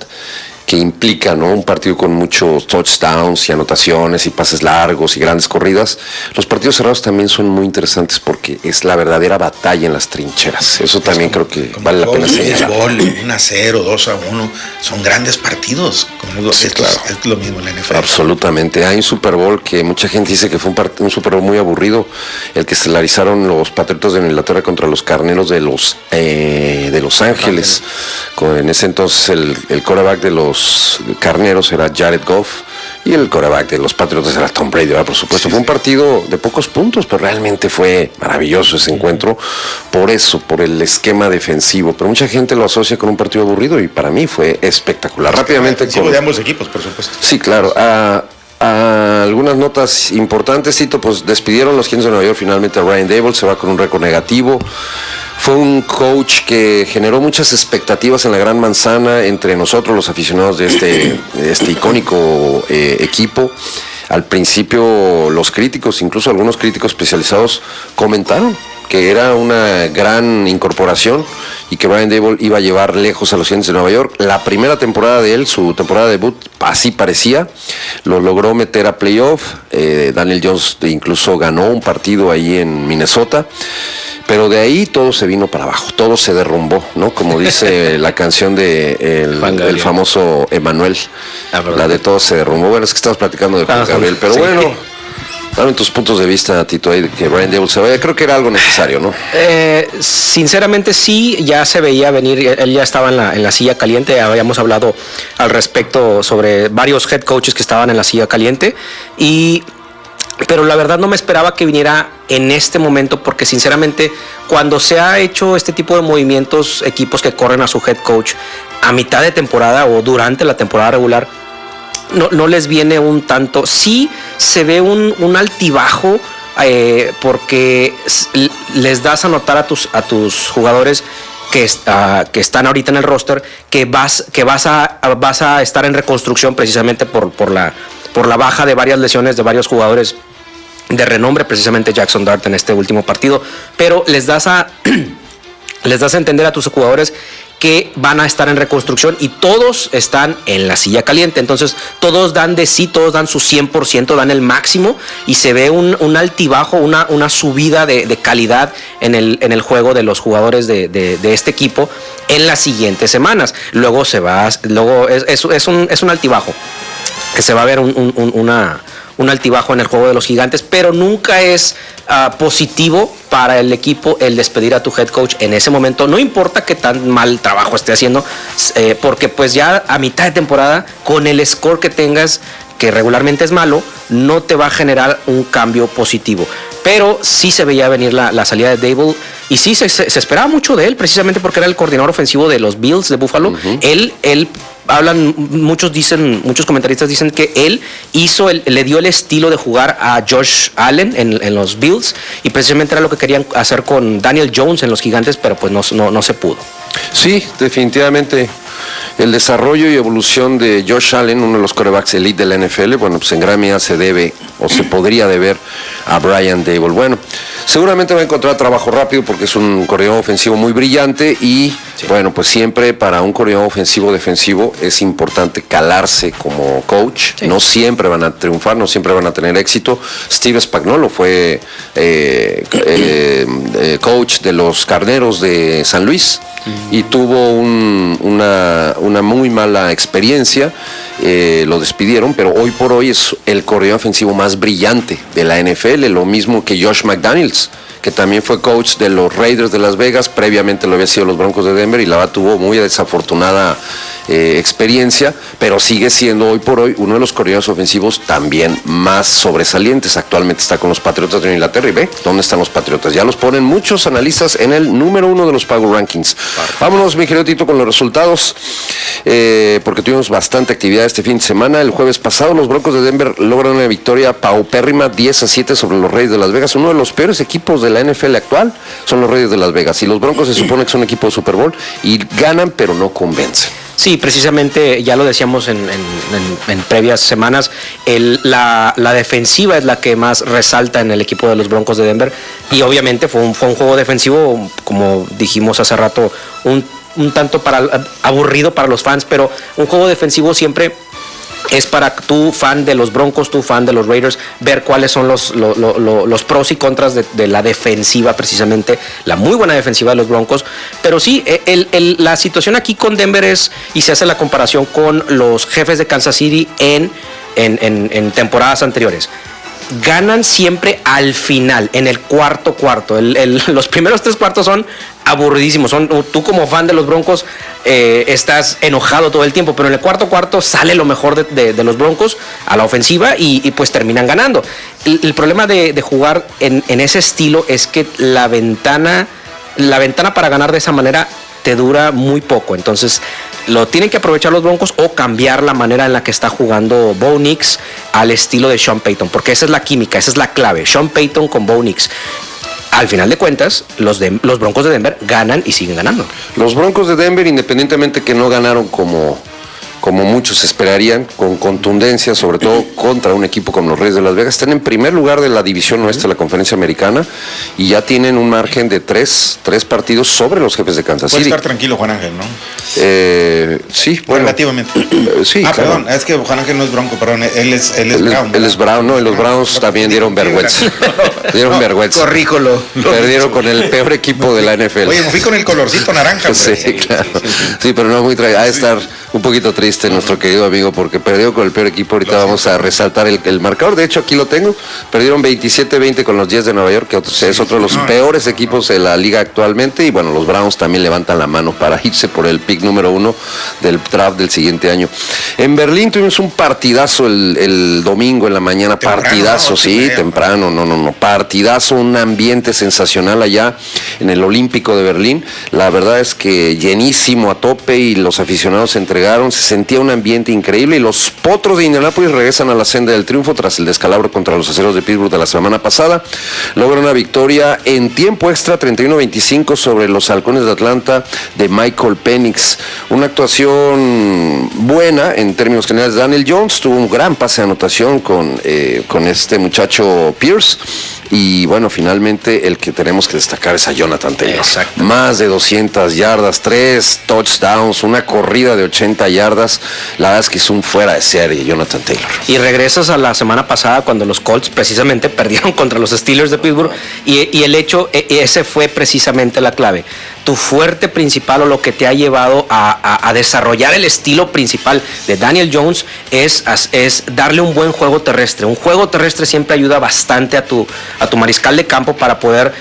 que implica, ¿no?, un partido con muchos touchdowns y anotaciones y pases largos y grandes corridas. Los partidos cerrados también son muy interesantes porque es la verdadera batalla en las trincheras. Eso también creo que vale la pena señalar. 1-0, 2-1, son grandes partidos. Sí, claro. Es lo mismo en la NFL. Absolutamente. Hay un Super Bowl que mucha gente dice que fue un Super Bowl muy aburrido, el que estelarizaron los Patriotas de Inglaterra contra los Carneros de Los Ángeles. En ese entonces el quarterback de los Carneros era Jared Goff y el quarterback de los Patriotas era Tom Brady, ¿verdad? Por supuesto. Fue un partido de pocos puntos, pero realmente fue maravilloso ese encuentro por el esquema defensivo, pero mucha gente lo asocia con un partido aburrido y para mí fue espectacular. Rápidamente de ambos equipos, por supuesto. Sí, claro. Algunas notas importantes, Tito, pues despidieron los Gigantes de Nueva York finalmente a Ryan Dable, se va con un récord negativo. Fue un coach que generó muchas expectativas en la Gran Manzana entre nosotros, los aficionados de este icónico equipo. Al principio los críticos, incluso algunos críticos especializados, comentaron que era una gran incorporación y que Brian Daboll iba a llevar lejos a los Gigantes de Nueva York. La primera temporada de él, su temporada de debut, así parecía, lo logró meter a playoff. Daniel Jones incluso ganó un partido ahí en Minnesota. Pero de ahí todo se vino para abajo, todo se derrumbó, ¿no? Como dice la canción de el famoso Emanuel, la de todo se derrumbó. Bueno, es que estamos platicando de Juan Gabriel, pero sí. Bueno, dame tus puntos de vista, Tito, ahí de que Brian Daboll se vaya. Creo que era algo necesario, ¿no? Sinceramente sí, ya se veía venir, él ya estaba en la silla caliente, habíamos hablado al respecto sobre varios head coaches que estaban en la silla caliente pero la verdad no me esperaba que viniera en este momento, porque sinceramente cuando se ha hecho este tipo de movimientos, equipos que corren a su head coach a mitad de temporada o durante la temporada regular, no les viene un tanto. Sí se ve un altibajo, porque les das a notar a tus jugadores que están ahorita en el roster que vas a estar en reconstrucción precisamente por la baja de varias lesiones de varios jugadores de renombre, precisamente Jackson Dart en este último partido, pero les das a entender a tus jugadores que van a estar en reconstrucción y todos están en la silla caliente. Entonces todos dan de sí, todos dan su 100%, dan el máximo y se ve un altibajo, una subida de calidad en el juego de los jugadores de este equipo en las siguientes semanas. Luego es un altibajo, que se va a ver un altibajo en el juego de los Gigantes, pero nunca es positivo para el equipo el despedir a tu head coach en ese momento. No importa qué tan mal trabajo esté haciendo, porque pues ya a mitad de temporada, con el score que tengas, que regularmente es malo, no te va a generar un cambio positivo. Pero sí se veía venir la salida de Daboll, y sí se esperaba mucho de él, precisamente porque era el coordinador ofensivo de los Bills de Buffalo. Él muchos comentaristas dicen que él le dio el estilo de jugar a Josh Allen en los Bills, y precisamente era lo que querían hacer con Daniel Jones en los Gigantes, pero pues no se pudo. Sí, definitivamente. El desarrollo y evolución de Josh Allen, uno de los quarterbacks elite de la NFL, bueno, pues en gran medida se debe o se podría deber a Brian Daboll. Bueno, seguramente va a encontrar trabajo rápido porque es un coordinador ofensivo muy brillante y, sí, bueno, pues siempre para un coordinador ofensivo defensivo es importante calarse como coach. Sí. No siempre van a triunfar, no siempre van a tener éxito. Steve Spagnuolo fue coach de los Carneros de San Luis y tuvo una muy mala experiencia. Lo despidieron, pero hoy por hoy es el coordinador ofensivo más brillante de la NFL, lo mismo que Josh McDaniels, que también fue coach de los Raiders de Las Vegas, previamente lo había sido los Broncos de Denver, y la tuvo muy desafortunada experiencia, pero sigue siendo hoy por hoy uno de los coordinadores ofensivos también más sobresalientes. Actualmente está con los Patriotas de Inglaterra, y ve dónde están los Patriotas. Ya los ponen muchos analistas en el número 1 de los Power Rankings. Vámonos, mi querido Tito, con los resultados, porque tuvimos bastante actividad este fin de semana. El jueves pasado los Broncos de Denver logran una victoria paupérrima 10-7 sobre los Reyes de Las Vegas. Uno de los peores equipos de la NFL actual son los Reyes de Las Vegas, y los Broncos se supone que son un equipo de Super Bowl y ganan, pero no convencen. Sí, precisamente ya lo decíamos en previas semanas, la defensiva es la que más resalta en el equipo de los Broncos de Denver, y obviamente fue un juego defensivo, como dijimos hace rato, un tanto aburrido para los fans, pero un juego defensivo siempre es para tú, fan de los Broncos, tú, fan de los Raiders, ver cuáles son los pros y contras de la defensiva, precisamente la muy buena defensiva de los Broncos. Pero sí, la situación aquí con Denver es, y se hace la comparación con los Jefes de Kansas City en temporadas anteriores. Ganan siempre al final, en el cuarto. Los primeros 3 cuartos son aburridísimos. Tú como fan de los Broncos estás enojado todo el tiempo, pero en el cuarto sale lo mejor de los Broncos a la ofensiva y pues terminan ganando. El problema de jugar en ese estilo es que la ventana para ganar de esa manera te dura muy poco. Entonces lo tienen que aprovechar los Broncos o cambiar la manera en la que está jugando Bo Nix al estilo de Sean Payton, porque esa es la química, esa es la clave. Sean Payton con Bo Nix. Al final de cuentas, los Broncos de Denver ganan y siguen ganando. Los Broncos de Denver, independientemente que no ganaron como como muchos esperarían, con contundencia, sobre todo contra un equipo como los Reyes de Las Vegas. Están en primer lugar de la división oeste de la Conferencia Americana y ya tienen un margen de tres partidos sobre los Jefes de Kansas Puede City. estar tranquilo Juan Ángel, ¿no? Sí, bueno. Relativamente. Sí, claro. Perdón, es que Juan Ángel no es Bronco, perdón, él es Brown. Él es Brown, ¿no? Y los Browns también dieron vergüenza. Dieron vergüenza. Corríjolo. Perdieron con el peor equipo de la NFL. Oye, me fui con el colorcito naranja. Sí, claro. Sí, pero no muy ha de estar un poquito triste nuestro querido amigo porque perdió con el peor equipo. Ahorita vamos a resaltar el marcador. De hecho, aquí lo tengo. Perdieron 27-20 con los Jets de Nueva York, que es otro de los peores equipos de la liga actualmente. Y bueno, los Browns también levantan la mano para irse por el pick número 1 del draft del siguiente año. En Berlín tuvimos un partidazo el domingo en la mañana. Temprano, partidazo, ¿no? sí, temprano. No. Partidazo, un ambiente sensacional allá en el Olímpico de Berlín. La verdad es que llenísimo a tope y los aficionados se entregaron. Se sentía un ambiente increíble y los Potros de Indianápolis regresan a la senda del triunfo tras el descalabro contra los Aceros de Pittsburgh de la semana pasada. Logran una victoria en tiempo extra 31-25 sobre los Halcones de Atlanta de Michael Penix. Una actuación buena en términos generales. Daniel Jones tuvo un gran pase de anotación con este muchacho Pierce. Y bueno, finalmente el que tenemos que destacar es a Jonathan Taylor. Exacto. Más de 200 yardas, 3 touchdowns, una corrida de 80 yardas. La verdad es que es un fuera de serie, Jonathan Taylor. Y regresas a la semana pasada cuando los Colts precisamente perdieron contra los Steelers de Pittsburgh y el hecho, ese fue precisamente la clave. Tu fuerte principal o lo que te ha llevado a desarrollar el estilo principal de Daniel Jones es darle un buen juego terrestre. Un juego terrestre siempre ayuda bastante a tu mariscal de campo para poder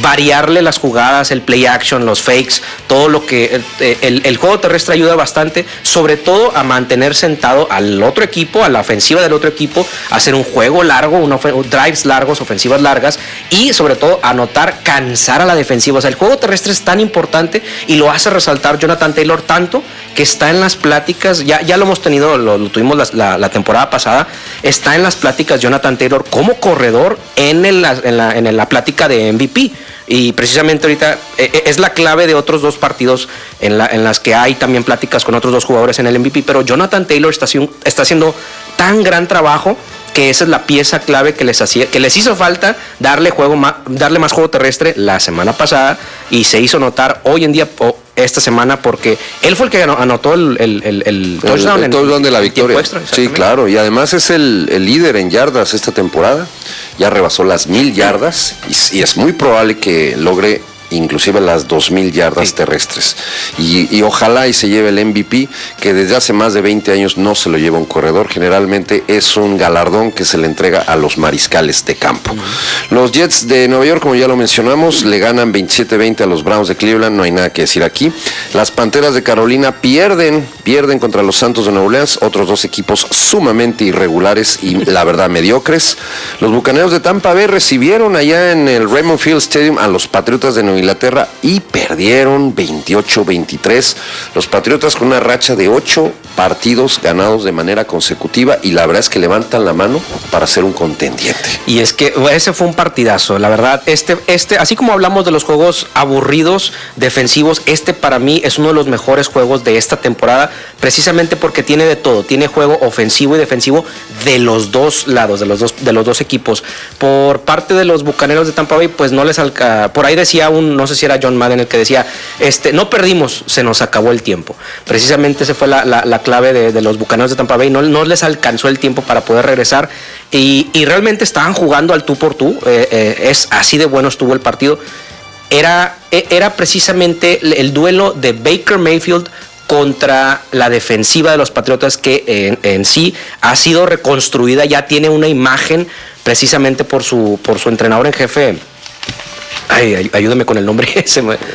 variarle las jugadas, el play action, los fakes, todo lo que el juego terrestre ayuda bastante, sobre todo a mantener sentado al otro equipo, a la ofensiva del otro equipo, a hacer un juego largo, drives largos, ofensivas largas y sobre todo anotar, cansar a la defensiva. O sea, el juego terrestre es tan importante y lo hace resaltar Jonathan Taylor tanto que está en las pláticas, ya lo hemos tenido, lo tuvimos la temporada pasada, está en las pláticas Jonathan Taylor como corredor en la plática de MVP. Y precisamente ahorita es la clave de otros dos partidos en las que hay también pláticas con otros dos jugadores en el MVP, pero Jonathan Taylor está haciendo tan gran trabajo que esa es la pieza clave que les hizo falta darle más juego terrestre la semana pasada y se hizo notar hoy en día esta semana porque él fue el que anotó el touchdown, el touchdown de la victoria. Extra, sí, claro, y además es el líder en yardas esta temporada. Ya rebasó las 1000 yardas y es muy probable que logre inclusive las 2000 yardas terrestres. Y ojalá y se lleve el MVP, que desde hace más de 20 años no se lo lleva un corredor. Generalmente es un galardón que se le entrega a los mariscales de campo. Los Jets de Nueva York, como ya lo mencionamos, le ganan 27-20 a los Browns de Cleveland, no hay nada que decir aquí. Las Panteras de Carolina pierden contra los Santos de Nueva Orleans, otros dos equipos sumamente irregulares y la verdad mediocres. Los Bucaneros de Tampa Bay recibieron allá en el Raymond Field Stadium a los Patriotas de Nueva Inglaterra y perdieron 28-23. Los Patriotas con una racha de 8 partidos ganados de manera consecutiva y la verdad es que levantan la mano para ser un contendiente. Y es que ese fue un partidazo, la verdad. Así como hablamos de los juegos aburridos, defensivos, para mí es uno de los mejores juegos de esta temporada, precisamente porque tiene de todo. Tiene juego ofensivo y defensivo de los dos lados, de los dos equipos. Por parte de los Bucaneros de Tampa Bay, pues no les alcanza. Por ahí decía no sé si era John Madden el que decía, no perdimos, se nos acabó el tiempo. Precisamente esa fue la clave de los Bucaneros de Tampa Bay. No les alcanzó el tiempo para poder regresar y realmente estaban jugando al tú por tú. Es así de bueno estuvo el partido. Era precisamente el duelo de Baker Mayfield contra la defensiva de los Patriotas, que en sí ha sido reconstruida, ya tiene una imagen precisamente por su entrenador en jefe. Ay, ayúdame con el nombre.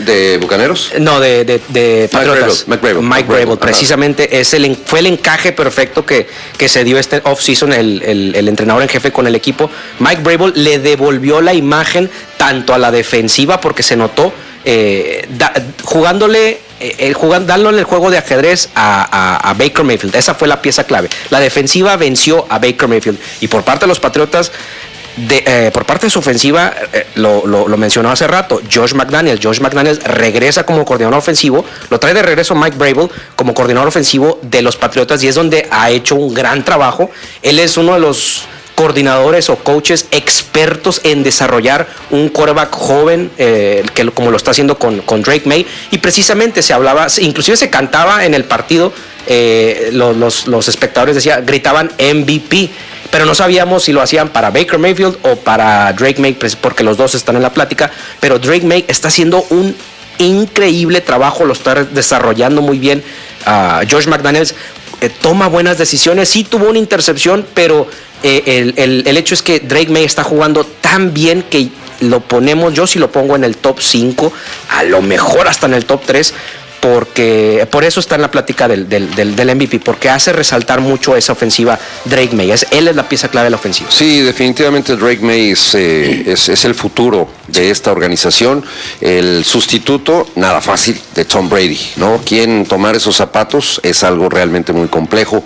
¿De Bucaneros? No, de Patriotas. Mike Vrabel. Precisamente fue el encaje perfecto que se dio este off-season el entrenador en jefe con el equipo. Mike Vrabel le devolvió la imagen tanto a la defensiva porque se notó dándole el juego de ajedrez a Baker Mayfield. Esa fue la pieza clave. La defensiva venció a Baker Mayfield y por parte de los Patriotas por parte de su ofensiva, lo mencionó hace rato, Josh McDaniels regresa como coordinador ofensivo, lo trae de regreso Mike Vrabel como coordinador ofensivo de los Patriotas y es donde ha hecho un gran trabajo. Él es uno de los coordinadores o coaches expertos en desarrollar un quarterback joven, como lo está haciendo con Drake May, y precisamente se hablaba, inclusive se cantaba en el partido, los espectadores gritaban MVP, pero no sabíamos si lo hacían para Baker Mayfield o para Drake May, porque los dos están en la plática, pero Drake May está haciendo un increíble trabajo, lo está desarrollando muy bien. Josh McDaniels toma buenas decisiones, sí tuvo una intercepción, pero el hecho es que Drake May está jugando tan bien que yo sí lo pongo en el top 5, a lo mejor hasta en el top 3, porque por eso está en la plática del MVP, porque hace resaltar mucho esa ofensiva Drake May. Él es la pieza clave de la ofensiva. Sí, definitivamente Drake May es el futuro de esta organización, el sustituto, nada fácil, de Tom Brady, ¿no? Quien tomar esos zapatos es algo realmente muy complejo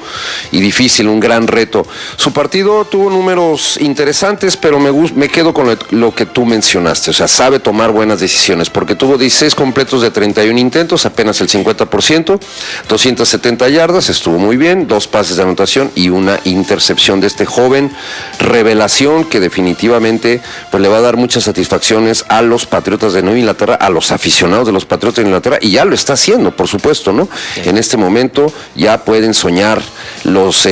y difícil, un gran reto. Su partido tuvo números interesantes, pero me quedo con lo que tú mencionaste, o sea, sabe tomar buenas decisiones, porque tuvo 16 completos de 31 intentos, apenas el 50%, 270 yardas, estuvo muy bien, 2 pases de anotación y una intercepción de este joven revelación que definitivamente pues, le va a dar muchas satisfacciones a los Patriotas de Nueva Inglaterra, a los aficionados de los Patriotas de Inglaterra, y ya lo está haciendo, por supuesto, ¿no? Sí. En este momento ya pueden soñar los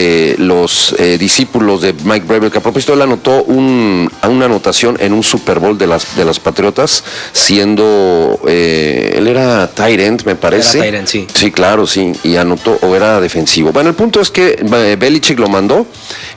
discípulos de Mike Vrabel, que a propósito él anotó una anotación en un Super Bowl de las Patriotas, siendo él era tight end, me parece. Era tight end, sí. Sí, claro, sí, y anotó, o era defensivo. Bueno, el punto es que Belichick lo mandó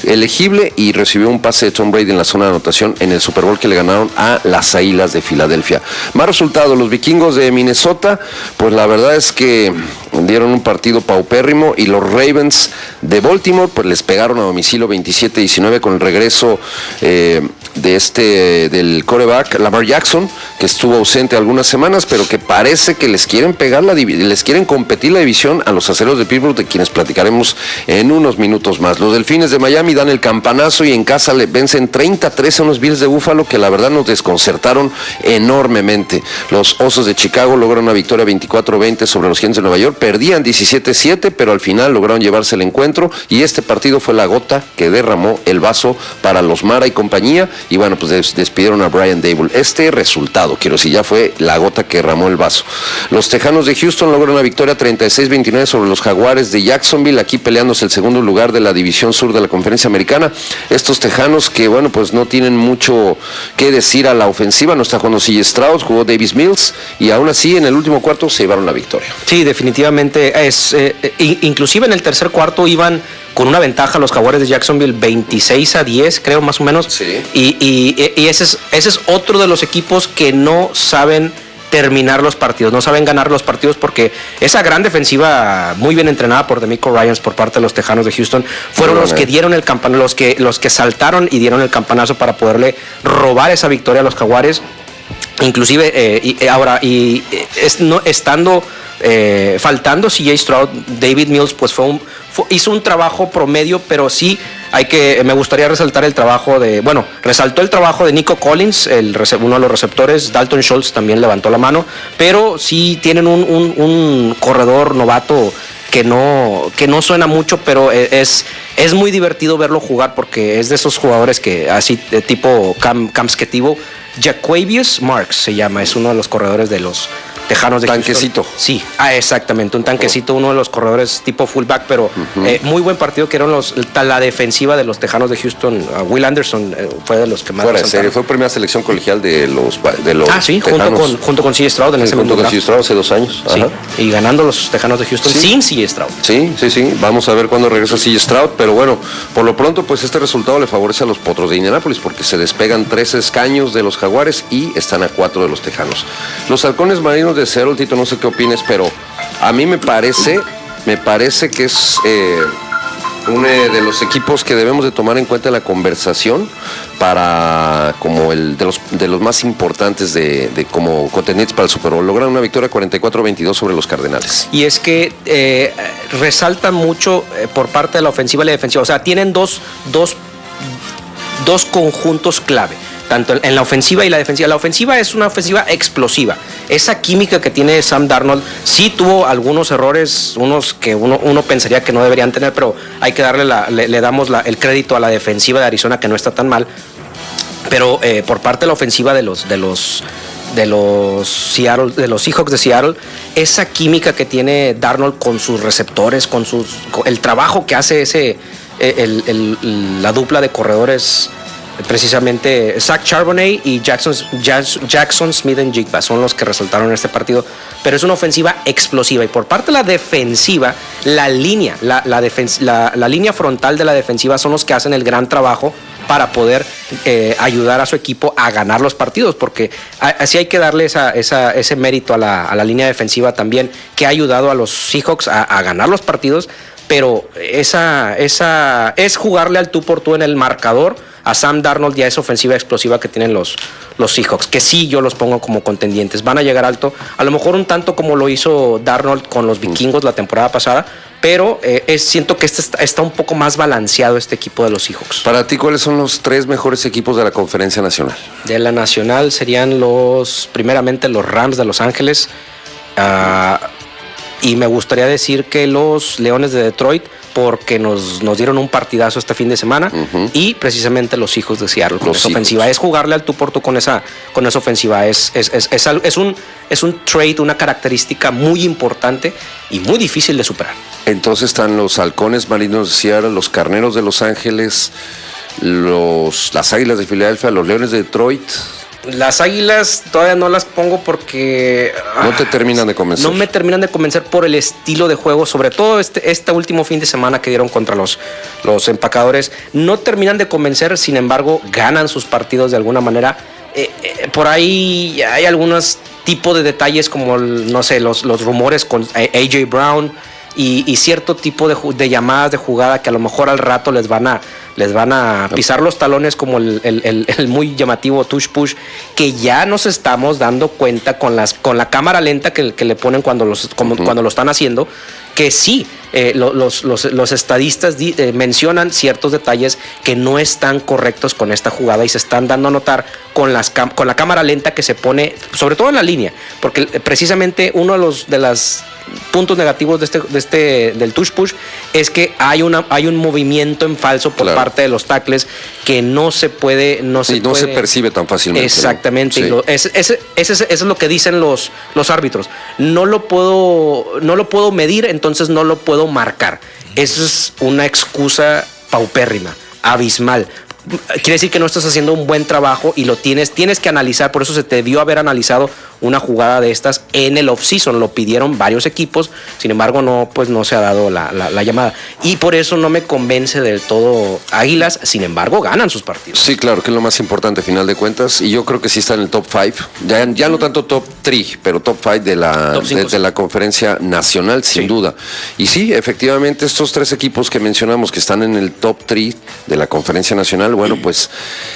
elegible y recibió un pase de Tom Brady en la zona de anotación en el Super Bowl que le ganaron a las Águilas de Filadelfia. Más resultado, los vikingos de Minnesota, pues la verdad es que dieron un partido paupérrimo, y los Ravens de Baltimore pues les pegaron a domicilio 27-19 con el regreso del quarterback Lamar Jackson, que estuvo ausente algunas semanas, pero que parece que les quieren les quieren competir la división a los Acereros de Pittsburgh, de quienes platicaremos en unos minutos más. Los Delfines de Miami dan el campanazo y en casa le vencen 30-13 a unos Bills de Buffalo, que la verdad nos desconcertaron enormemente. Los Osos de Chicago lograron una victoria 24-20 sobre los Giants de Nueva York, perdían 17-7, pero al final lograron llevarse el encuentro, y este partido fue la gota que derramó el vaso para los Mara y compañía, y bueno, pues despidieron a Brian Daboll. Este resultado, quiero decir, ya fue la gota que derramó el vaso. Los Tejanos de Houston lograron una victoria 36-29 sobre los Jaguares de Jacksonville, aquí peleándose el segundo lugar de la división sur de la Conferencia Americana. Estos Tejanos que, bueno, pues no tienen mucho que decir a la ofensiva, no está jugando C.J. Stroud, jugó Davis Mills, y aún así en el último cuarto se llevaron la victoria. Sí, definitivamente, inclusive en el tercer cuarto iban con una ventaja los Jaguares de Jacksonville 26-10, creo, más o menos. Sí. Y ese es otro de los equipos que no saben terminar los partidos, no saben ganar los partidos, porque esa gran defensiva muy bien entrenada por DeMeco Ryans por parte de los Tejanos de Houston fueron los que dieron el campanazo, los que saltaron y dieron el campanazo para poderle robar esa victoria a los Jaguares. Inclusive faltando C.J. Stroud, David Mills pues hizo un trabajo promedio, pero sí me gustaría resaltar resaltó el trabajo de Nico Collins, uno de los receptores. Dalton Schultz también levantó la mano, pero sí tienen un corredor novato que no suena mucho, pero es muy divertido verlo jugar, porque es de esos jugadores que así de tipo Camsketivo. Jaquavius Marks se llama, es uno de los corredores de los Tejanos de Tanquecito. Houston. Sí, exactamente, un tanquecito, uno de los corredores tipo fullback, pero muy buen partido que eran la defensiva de los Tejanos de Houston. Will Anderson fue de los que más fuera de serie, fue primera selección colegial de los sí, Tejanos. junto con C.J. Stroud en el segundo draft. Junto con C.J. Stroud hace 2 años. Sí, y ganando los Tejanos de Houston sin C.J. Stroud. Sí, vamos a ver cuándo regresa C.J. Stroud, pero bueno, por lo pronto pues este resultado le favorece a los Potros de Indianápolis, porque se despegan 3 escaños de los Jaguares y están a 4 de los Tejanos. Los Halcones Marinos de Seattle, Tito, no sé qué opines, pero a mí me parece que es uno de los equipos que debemos de tomar en cuenta en la conversación para como de los más importantes de como contendientes para el Super Bowl. Lograron una victoria 44-22 sobre los Cardenales. Y es que resaltan mucho por parte de la ofensiva y la defensiva. O sea, tienen dos dos conjuntos clave, tanto en la ofensiva y la defensiva. La ofensiva es una ofensiva explosiva. Esa química que tiene Sam Darnold, sí tuvo algunos errores, unos que uno pensaría que no deberían tener, pero hay que darle le damos el crédito a la defensiva de Arizona, que no está tan mal. Pero por parte de la ofensiva de los Seahawks de Seattle, esa química que tiene Darnold con sus receptores, con el trabajo que hace la dupla de corredores, precisamente Zach Charbonnet y Jackson Smith-Njigba son los que resaltaron en este partido. Pero es una ofensiva explosiva. Y por parte de la defensiva, la línea frontal de la defensiva son los que hacen el gran trabajo para poder ayudar a su equipo a ganar los partidos, porque así hay que darle ese mérito a la línea defensiva también, que ha ayudado a los Seahawks a ganar los partidos. Pero esa es jugarle al tú por tú en el marcador a Sam Darnold y a esa ofensiva explosiva que tienen los Seahawks, que sí yo los pongo como contendientes. Van a llegar alto, a lo mejor un tanto como lo hizo Darnold con los Vikingos la temporada pasada, pero siento que está un poco más balanceado este equipo de los Seahawks. Para ti, ¿cuáles son los 3 mejores equipos de la Conferencia Nacional? De la Nacional serían primeramente los Rams de Los Ángeles, y me gustaría decir que los Leones de Detroit, porque nos dieron un partidazo este fin de semana, y precisamente los Seahawks de Seattle con esa ofensiva. Es jugarle al tú por tú con esa ofensiva. Es un trait, una característica muy importante y muy difícil de superar. Entonces están los Halcones Marinos de Seattle, los Carneros de Los Ángeles, las Águilas de Filadelfia, los Leones de Detroit. Las Águilas todavía no las pongo porque no te terminan de convencer. No me terminan de convencer por el estilo de juego, sobre todo este último fin de semana que dieron contra los Empacadores. No terminan de convencer, sin embargo, ganan sus partidos de alguna manera. Por ahí hay algunos tipos de detalles como, no sé, los rumores con A.J. Brown y cierto tipo de llamadas de jugada que a lo mejor al rato les van a pisar los talones, como el muy llamativo touch push, que ya nos estamos dando cuenta con la cámara lenta que le ponen cuando lo están haciendo, que sí, los estadistas mencionan ciertos detalles que no están correctos con esta jugada y se están dando a notar con la cámara lenta que se pone, sobre todo en la línea, porque precisamente uno de los puntos negativos del touch push es que hay un movimiento en falso por parte de los tackles que no se percibe tan fácilmente. Exactamente. ¿No? Sí. Eso es lo que dicen los árbitros. No lo puedo medir, entonces no lo puedo marcar. Eso es una excusa paupérrima, abismal. Quiere decir que no estás haciendo un buen trabajo y lo tienes que analizar. Por eso se te debió haber analizado una jugada de estas en el off-season. Lo pidieron varios equipos, sin embargo no se ha dado la llamada. Y por eso no me convence del todo Águilas, sin embargo ganan sus partidos. Sí, claro, que es lo más importante a final de cuentas. Y yo creo que sí está en el top 5. Ya no tanto top 3, pero top 5 de la Conferencia Nacional, sin duda. Y sí, efectivamente, estos 3 equipos que mencionamos que están en el top 3 de la Conferencia Nacional, bueno, pues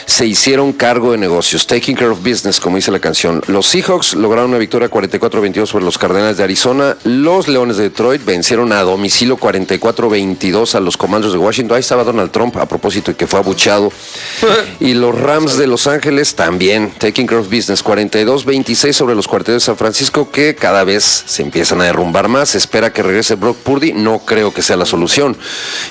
se hicieron cargo de negocios, taking care of business, como dice la canción. Los Seahawks lograron una victoria 44-22 sobre los Cardenales de Arizona. Los Leones de Detroit vencieron a domicilio 44-22 a los Commanders de Washington. Ahí estaba Donald Trump, a propósito, y que fue abucheado. Y los Rams de Los Ángeles también, taking care of business, 42-26 sobre los Cuarteles de San Francisco, que cada vez se empiezan a derrumbar más. Se espera que regrese Brock Purdy, no creo que sea la solución.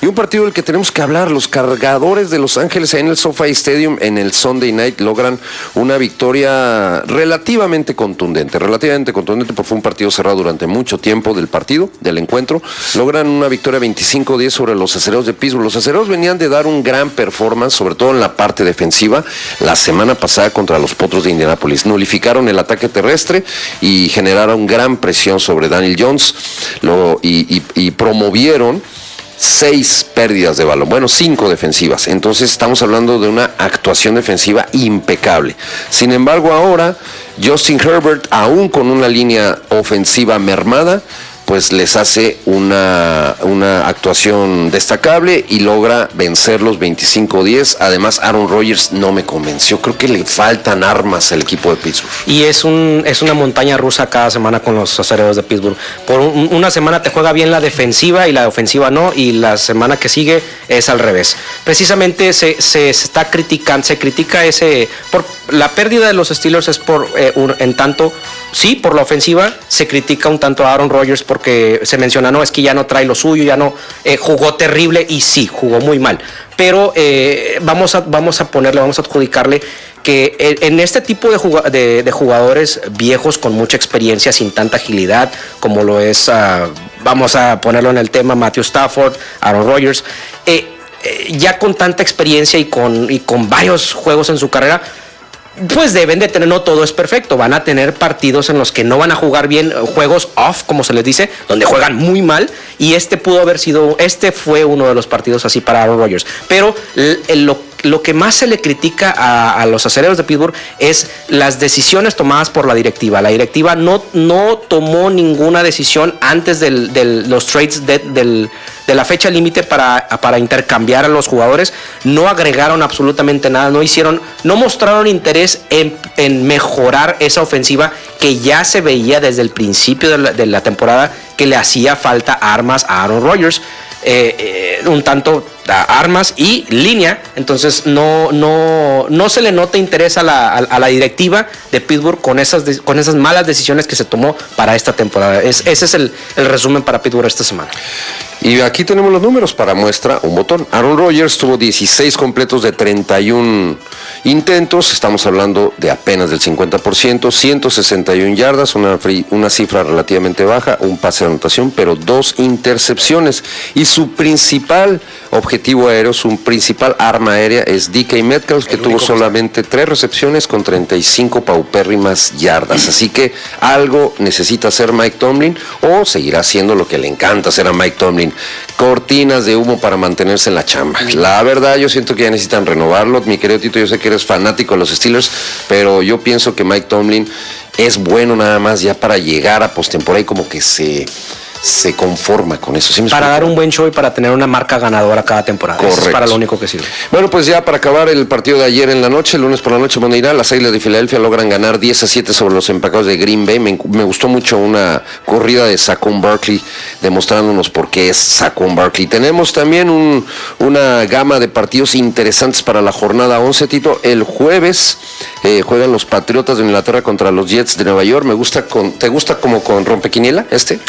Y un partido del que tenemos que hablar, los Cargadores de Los Ángeles en el SoFi Stadium en el Sunday Night logran una victoria relativamente contundente, porque fue un partido cerrado durante mucho tiempo del encuentro. Logran una victoria 25-10 sobre los Acereros de Pittsburgh. Los Acereros venían de dar un gran performance, sobre todo en la parte defensiva, la semana pasada contra los Potros de Indianápolis. Nulificaron el ataque terrestre y generaron gran presión sobre Daniel Jones y promovieron 6 pérdidas de balón, 5 defensivas. Entonces estamos hablando de una actuación defensiva impecable. Sin embargo, ahora Justin Herbert, aún con una línea ofensiva mermada, pues les hace una actuación destacable y logra vencerlos 25-10. Además, Aaron Rodgers no me convenció. Creo que le faltan armas al equipo de Pittsburgh. Y es una montaña rusa cada semana con los Acereros de Pittsburgh. Por una semana te juega bien la defensiva y la ofensiva no, y la semana que sigue es al revés. Precisamente se critica ese por la pérdida de los Steelers es por en tanto. Sí, por la ofensiva se critica un tanto a Aaron Rodgers porque se menciona, no, es que ya no trae lo suyo, ya no jugó terrible, y sí, jugó muy mal. Pero vamos a adjudicarle que en este tipo de jugadores viejos con mucha experiencia, sin tanta agilidad, como lo es, vamos a ponerlo en el tema, Matthew Stafford, Aaron Rodgers, ya con tanta experiencia y con varios juegos en su carrera, pues deben de tener, no todo es perfecto, van a tener partidos en los que no van a jugar bien, juegos off, como se les dice, donde juegan muy mal, y este fue uno de los partidos así para Aaron Rodgers. Pero lo que más se le critica a los Acereros de Pittsburgh es las decisiones tomadas por la directiva. La directiva no tomó ninguna decisión antes de los trades de la fecha límite para intercambiar a los jugadores. No agregaron absolutamente nada, no mostraron interés en mejorar esa ofensiva que ya se veía desde el principio de la temporada que le hacía falta armas a Aaron Rodgers. Un tanto armas y línea, entonces no se le nota interés a la directiva de Pittsburgh con esas malas decisiones que se tomó para esta temporada. Ese es el resumen para Pittsburgh esta semana. Y aquí tenemos los números para muestra, un botón. Aaron Rodgers tuvo 16 completos de 31 intentos, estamos hablando de apenas del 50%, 161 yardas, una cifra relativamente baja, un pase de anotación, pero 2 intercepciones. Y su principal objetivo aéreo, su principal arma aérea es DK Metcalf, que tuvo solamente 3 recepciones con 35 paupérrimas yardas. Así que algo necesita hacer Mike Tomlin, o seguirá haciendo lo que le encanta hacer a Mike Tomlin: cortinas de humo para mantenerse en la chamba. La verdad, yo siento que ya necesitan renovarlo. Mi querido Tito, yo sé que eres fanático de los Steelers, pero yo pienso que Mike Tomlin es bueno nada más ya para llegar a postemporada y como que se conforma con eso. ¿Sí me para explico? dar un buen show y para tener una marca ganadora cada temporada. Correcto. Eso es para lo único que sirve. Bueno, pues ya para acabar el partido de ayer en la noche, el lunes por la noche, Monday Night, las Águilas de Filadelfia logran ganar 10-7 sobre los empacados de Green Bay. Me gustó mucho una corrida de Saquon Barkley, demostrándonos por qué es Saquon Barkley. Tenemos también una gama de partidos interesantes para la jornada 11, Tito. El jueves juegan los Patriotas de Inglaterra contra los Jets de Nueva York. ¿Te gusta como con rompequiniela este?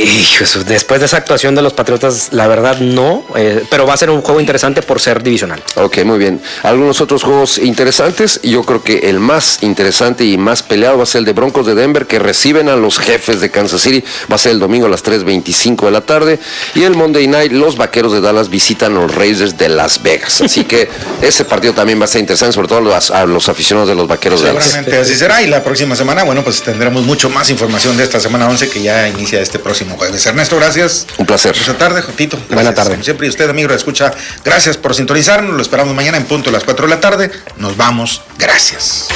Jesús, después de esa actuación de los Patriotas, la verdad no, pero va a ser un juego interesante por ser divisional. Ok, muy bien. Algunos otros juegos interesantes, y yo creo que el más interesante y más peleado va a ser el de Broncos de Denver, que reciben a los Jefes de Kansas City. Va a ser el domingo a las 3:25 de la tarde. Y el Monday Night, los Vaqueros de Dallas visitan a los Raiders de Las Vegas. Así que ese partido también va a ser interesante, sobre todo a los aficionados de los Vaqueros de Dallas. Seguramente así será, y la próxima semana, bueno, pues tendremos mucho más información de esta semana 11 que ya inicia este próximo jueves. Ernesto, gracias. Un placer. Buena tarde, Jotito. Gracias. Buena tarde. Como siempre, y usted, amigo, escucha, gracias por sintonizarnos. Lo esperamos mañana en punto a las 4 de la tarde. Nos vamos. Gracias.